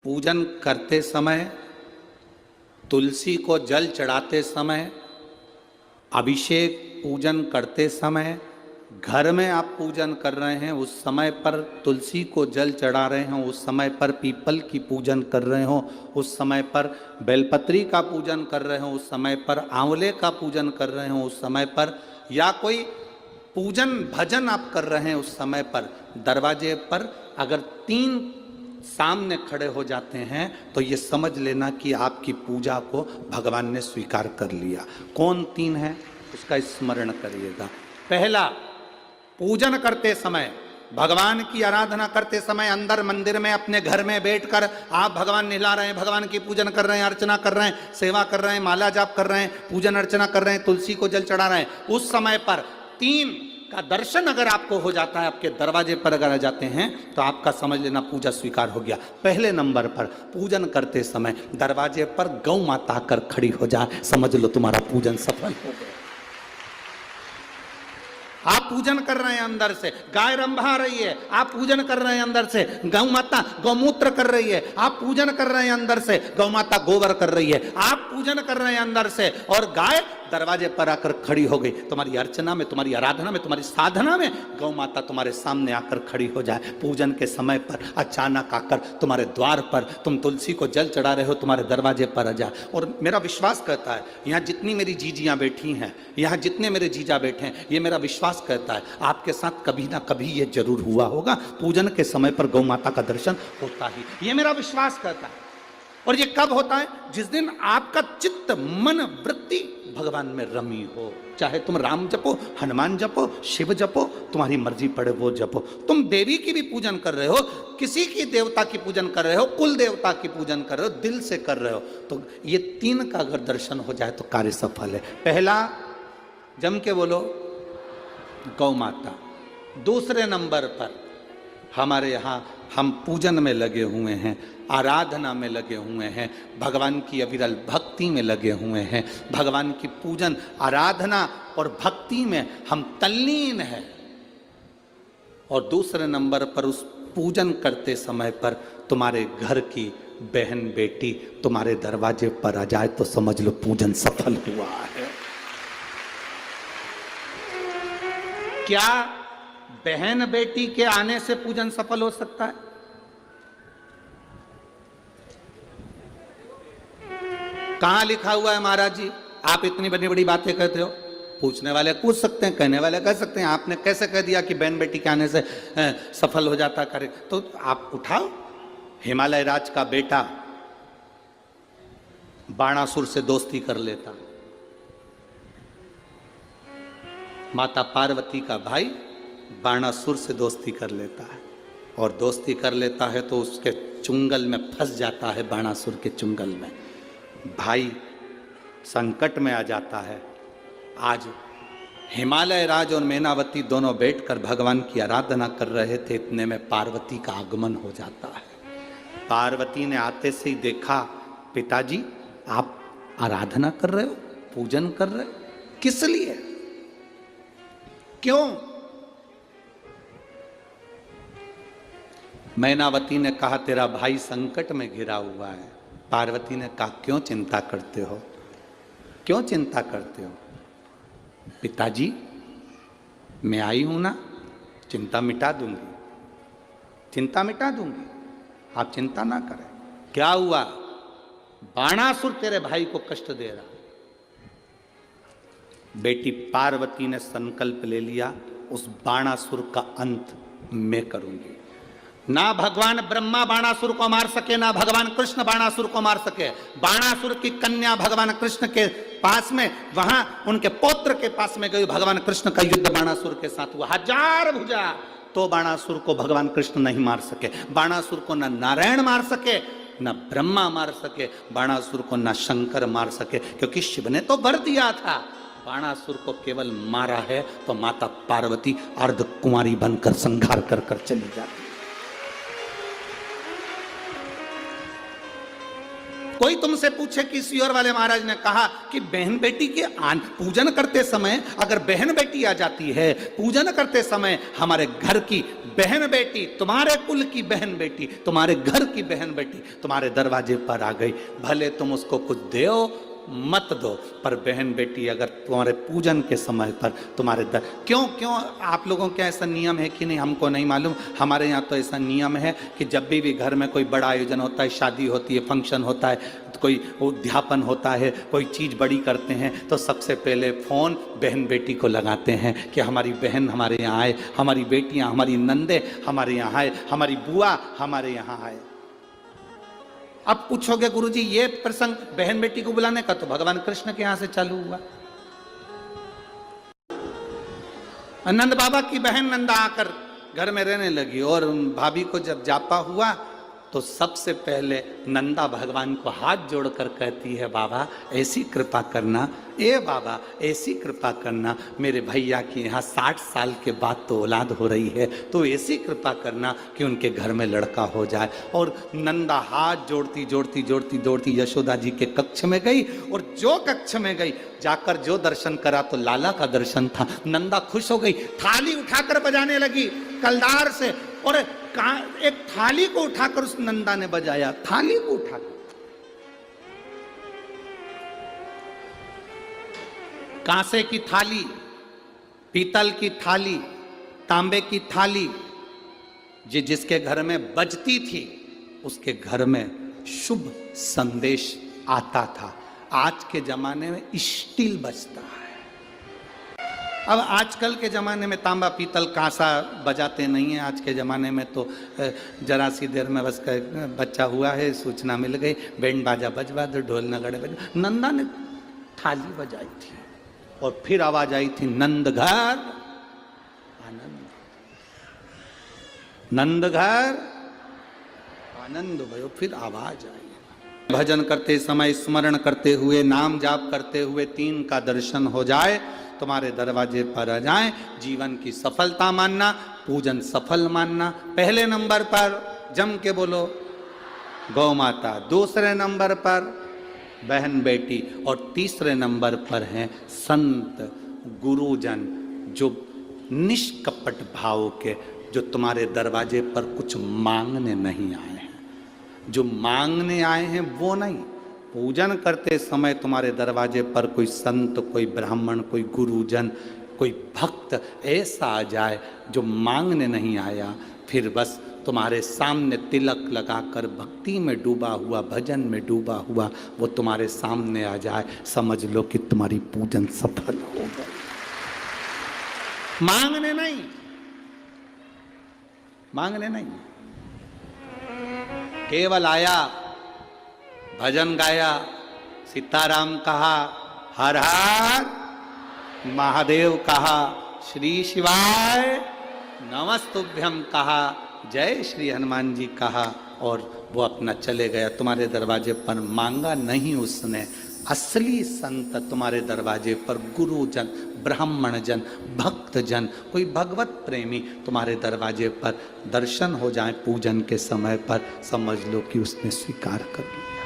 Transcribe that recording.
पूजन करते समय, तुलसी को जल चढ़ाते समय, अभिषेक पूजन करते समय, घर में आप पूजन कर रहे हैं उस समय पर तुलसी को जल चढ़ा रहे हो, उस समय पर पीपल की पूजन कर रहे हो, उस समय पर बेलपत्री का पूजन कर रहे हो, उस समय पर आंवले का पूजन कर रहे हो, उस समय पर या कोई पूजन भजन आप कर रहे हैं उस समय पर दरवाजे पर अगर 3 सामने खड़े हो जाते हैं तो ये समझ लेना कि आपकी पूजा को भगवान ने स्वीकार कर लिया। कौन 3 है उसका स्मरण करिएगा। पहला, पूजन करते समय, भगवान की आराधना करते समय अंदर मंदिर में अपने घर में बैठकर आप भगवान निला रहे हैं, भगवान की पूजन कर रहे हैं, अर्चना कर रहे हैं, सेवा कर रहे हैं, माला जाप कर रहे हैं, पूजन अर्चना कर रहे हैं, तुलसी को जल चढ़ा रहे हैं, उस समय पर 3 का दर्शन अगर आपको हो जाता है, आपके दरवाजे पर अगर आ जाते हैं तो आपका समझ लेना पूजा स्वीकार हो गया। पहले नंबर पर पूजन करते समय दरवाजे पर गौ माता आकर खड़ी हो जाए, समझ लो तुम्हारा पूजन सफल हो गया। आप पूजन कर रहे हैं अंदर से, गाय रंभा रही है, आप पूजन कर रहे हैं अंदर से, गौ माता गौमूत्र कर रही है, आप पूजन कर रहे हैं अंदर से, गौ माता गोबर कर रही है, आप पूजन कर रहे हैं अंदर से और गाय दरवाजे पर आकर खड़ी हो गई। तुम्हारी अर्चना में, तुम्हारी आराधना में, तुम्हारी साधना में गौ माता तुम्हारे सामने आकर खड़ी हो जाए। पूजन के समय पर अचानक आकर तुम्हारे द्वार पर, तुम तुलसी को जल चढ़ा रहे हो, तुम्हारे दरवाजे पर आ जाए। और मेरा विश्वास कहता है, यहाँ जितनी मेरी जीजियाँ बैठी हैं, यहाँ जितने मेरे जीजा बैठे हैं, ये मेरा विश्वास कहता है आपके साथ कभी ना कभी ये जरूर हुआ होगा, पूजन के समय पर गौ माता का दर्शन होता ही, ये मेरा विश्वास कहता है। और ये कब होता है? जिस दिन आपका चित्त, मन, वृत्ति भगवान में रमी हो। चाहे तुम राम जपो, हनुमान जपो, शिव जपो, तुम्हारी मर्जी पड़े वो जपो। तुम देवी की भी पूजन कर रहे हो, किसी की देवता की पूजन कर रहे हो, कुल देवता की पूजन कर रहे हो, दिल से कर रहे हो, तो ये 3 का अगर दर्शन हो जाए तो कार्य सफल है। पहला, जम के बोलो, गौ माता। दूसरे नंबर पर हमारे यहाँ हम पूजन में लगे हुए हैं, आराधना में लगे हुए हैं, भगवान की अविरल भक्ति में लगे हुए हैं, भगवान की पूजन, आराधना और भक्ति में हम तल्लीन हैं। और दूसरे नंबर पर उस पूजन करते समय पर तुम्हारे घर की बहन बेटी तुम्हारे दरवाजे पर आ जाए तो समझ लो पूजन सफल हुआ है। क्या बहन बेटी के आने से पूजन सफल हो सकता है? कहां लिखा हुआ है महाराज जी? आप इतनी बड़ी बड़ी बातें कहते हो। पूछने वाले पूछ सकते हैं, कहने वाले कह सकते हैं, आपने कैसे कह दिया कि बहन बेटी के आने से सफल हो जाता करे? तो आप उठाओ, हिमालय राज का बेटा बाणासुर से दोस्ती कर लेता, माता पार्वती का भाई बाणासुर से दोस्ती कर लेता है, और दोस्ती कर लेता है तो उसके चुंगल में फंस जाता है, बाणासुर के चुंगल में भाई संकट में आ जाता है। आज हिमालय राज और मैनावती दोनों बैठकर भगवान की आराधना कर रहे थे, इतने में पार्वती का आगमन हो जाता है। पार्वती ने आते से ही देखा, पिताजी आप आराधना कर रहे हो, पूजन कर रहे हो, किस लिए, क्यों? मैनावती ने कहा तेरा भाई संकट में घिरा हुआ है। पार्वती ने कहा क्यों चिंता करते हो, क्यों चिंता करते हो? पिताजी मैं आई हूं ना, चिंता मिटा दूंगी, चिंता मिटा दूंगी, आप चिंता ना करें। क्या हुआ? बाणासुर तेरे भाई को कष्ट दे रहा। बेटी पार्वती ने संकल्प ले लिया, उस बाणासुर का अंत मैं करूंगी। ना भगवान ब्रह्मा बाणासुर को मार सके, ना भगवान कृष्ण बाणासुर को मार सके। बाणासुर की कन्या भगवान कृष्ण के पास में, वहां उनके पौत्र के पास में गई, भगवान कृष्ण का युद्ध बाणासुर के साथ हुआ, 1000 भुजा, तो बाणासुर को भगवान कृष्ण नहीं मार सके। बाणासुर को न नारायण मार सके, न ब्रह्मा मार सके, बाणासुर को न शंकर मार सके, क्योंकि शिव ने तो वर दिया था। बाणासुर को केवल मारा है तो माता पार्वती अर्ध कुंवारी बनकर संहार कर कर चली जाती। कोई तुमसे पूछे कि सियोर वाले महाराज ने कहा कि बहन बेटी के पूजन करते समय अगर बहन बेटी आ जाती है, पूजन करते समय हमारे घर की बहन बेटी, तुम्हारे कुल की बहन बेटी, तुम्हारे घर की बहन बेटी तुम्हारे दरवाजे पर आ गई, भले तुम उसको कुछ दो मत दो, पर बहन बेटी अगर तुम्हारे पूजन के समय पर तुम्हारे क्यों आप लोगों के ऐसा नियम है कि नहीं हमको नहीं मालूम। हमारे यहाँ तो ऐसा नियम है कि जब भी घर में कोई बड़ा आयोजन होता है, शादी होती है, फंक्शन होता है, कोई उद्यापन होता है, कोई चीज़ बड़ी करते हैं, तो सबसे पहले फ़ोन बहन बेटी को लगाते हैं कि हमारी बहन हमारे यहाँ आए, हमारी बेटियाँ, हमारी नंदे हमारे यहाँ आए, हमारी बुआ हमारे यहाँ आए। अब पूछोगे गुरुजी ये प्रसंग बहन बेटी को बुलाने का तो भगवान कृष्ण के यहां से चालू हुआ। नंद बाबा की बहन नंदा आकर घर में रहने लगी और भाभी को जब जापा हुआ तो सबसे पहले नंदा भगवान को हाथ जोड़कर कहती है, बाबा ऐसी कृपा करना, ए बाबा ऐसी कृपा करना, मेरे भैया की यहाँ 60 साल के बाद तो औलाद हो रही है, तो ऐसी कृपा करना कि उनके घर में लड़का हो जाए। और नंदा हाथ जोड़ती जोड़ती जोड़ती जोड़ती यशोदा जी के कक्ष में गई, और जो कक्ष में गई जाकर जो दर्शन करा तो लाला का दर्शन था। नंदा खुश हो गई, थाली उठाकर बजाने लगी कलदार से, और एक थाली को उठाकर उस नंदा ने बजाया, थाली को उठाकर। कांसे की थाली, पीतल की थाली, तांबे की थाली, जिसके घर में बजती थी उसके घर में शुभ संदेश आता था। आज के जमाने में स्टील बजता है। अब आजकल के ज़माने में तांबा पीतल कांसा बजाते नहीं हैं। आज के ज़माने में तो जरा सी देर में बस बच्चा हुआ है, सूचना मिल गई, बैंड बाजा बजवा दो, ढोल नगाड़े बजवा। नंदा ने थाली बजाई थी और फिर आवाज आई थी, नंद घर आनंद, नंद घर आनंद भयो। फिर आवाज आई। भजन करते समय, स्मरण करते हुए, नाम जाप करते हुए 3 का दर्शन हो जाए, तुम्हारे दरवाजे पर आ जाए, जीवन की सफलता मानना, पूजन सफल मानना। पहले नंबर पर जम के बोलो गौ माता, दूसरे नंबर पर बहन बेटी, और तीसरे नंबर पर हैं संत गुरुजन, जो निष्कपट भाव के, जो तुम्हारे दरवाजे पर कुछ मांगने नहीं आए हैं। जो मांगने आए हैं वो नहीं, पूजन करते समय तुम्हारे दरवाजे पर कोई संत, कोई ब्राह्मण, कोई गुरुजन, कोई भक्त ऐसा आ जाए जो मांगने नहीं आया, फिर बस तुम्हारे सामने तिलक लगाकर भक्ति में डूबा हुआ, भजन में डूबा हुआ वो तुम्हारे सामने आ जाए, समझ लो कि तुम्हारी पूजन सफल हो गई। मांगने नहीं, मांगने नहीं, केवल आया, भजन गाया, सीताराम कहा, हर हर महादेव कहा, श्री शिवाय नमस्तुभ्यं कहा, जय श्री हनुमान जी कहा, और वो अपना चले गया। तुम्हारे दरवाजे पर मांगा नहीं उसने। असली संत तुम्हारे दरवाजे पर गुरुजन, ब्राह्मण जन, भक्त जन, कोई भगवत प्रेमी तुम्हारे दरवाजे पर दर्शन हो जाए पूजन के समय पर, समझ लो कि उसने स्वीकार कर लिया।